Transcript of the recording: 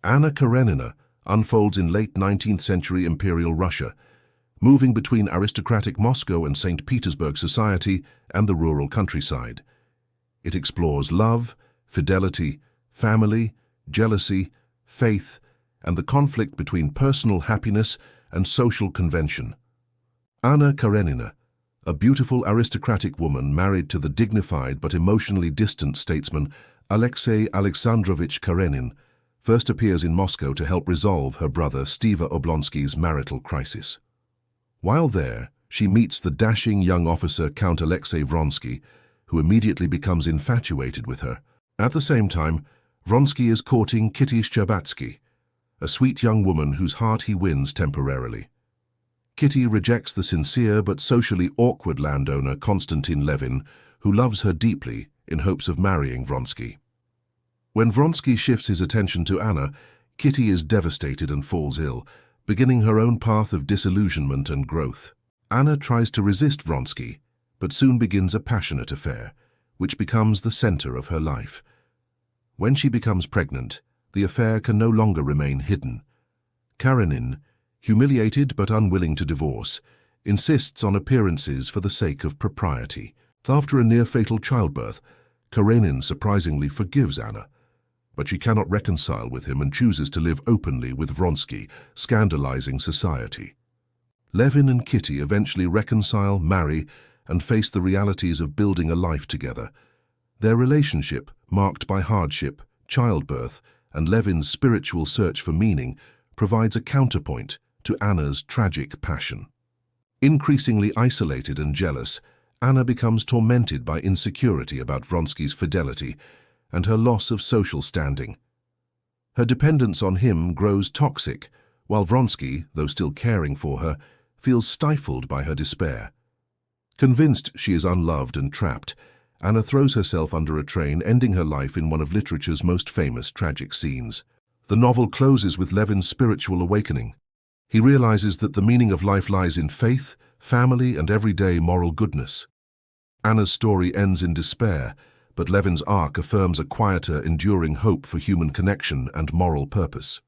Anna Karenina unfolds in late 19th century Imperial Russia, moving between aristocratic Moscow and St. Petersburg society and the rural countryside. It explores love, fidelity, family, jealousy, faith, and the conflict between personal happiness and social convention. Anna Karenina, a beautiful aristocratic woman married to the dignified but emotionally distant statesman Alexei Alexandrovich Karenin, first appears in Moscow to help resolve her brother Steva Oblonsky's marital crisis. While there, she meets the dashing young officer Count Alexei Vronsky, who immediately becomes infatuated with her. At the same time, Vronsky is courting Kitty Shcherbatsky, a sweet young woman whose heart he wins temporarily. Kitty rejects the sincere but socially awkward landowner Konstantin Levin, who loves her deeply in hopes of marrying Vronsky. When Vronsky shifts his attention to Anna, Kitty is devastated and falls ill, beginning her own path of disillusionment and growth. Anna tries to resist Vronsky, but soon begins a passionate affair, which becomes the center of her life. When she becomes pregnant, the affair can no longer remain hidden. Karenin, humiliated but unwilling to divorce, insists on appearances for the sake of propriety. After a near-fatal childbirth, Karenin surprisingly forgives Anna, but she cannot reconcile with him and chooses to live openly with Vronsky, scandalizing society. Levin and Kitty eventually reconcile, marry, and face the realities of building a life together. Their relationship, marked by hardship, childbirth, and Levin's spiritual search for meaning, provides a counterpoint to Anna's tragic passion. Increasingly isolated and jealous, Anna becomes tormented by insecurity about Vronsky's fidelity and her loss of social standing. Her dependence on him grows toxic, while Vronsky, though still caring for her, feels stifled by her despair. Convinced she is unloved and trapped, Anna throws herself under a train, ending her life in one of literature's most famous tragic scenes. The novel closes with Levin's spiritual awakening. He realizes that the meaning of life lies in faith, family, and everyday moral goodness. Anna's story ends in despair, but Levin's arc affirms a quieter, enduring hope for human connection and moral purpose.